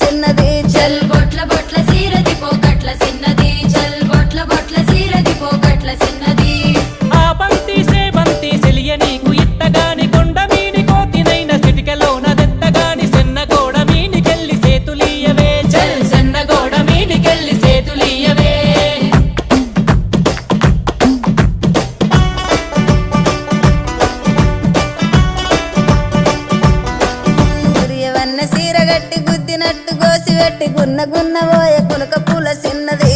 చిన్నది చల్ బొట్ల బొట్ల సీరది పోకట్ల చిన్నది చల్ బొట్ల బొట్ల సీరది పోకట్ల చిన్నది ఆ బంతి సేబంతి సెలియ నీకు ఇత్తగాని కొండ మీని కోతినైన సిటికలోన దెత్తగాని సెన్న గోడ మీనికెళ్ళి సేతులీయవే చల్ సెన్న గోడ మీనికెళ్ళి సేతులీయవే గురియవన్న సీర గట్టి గుద్దినట్టు గోసి పెట్టి గున్న గున్న పోయే కులక పూల చిన్నది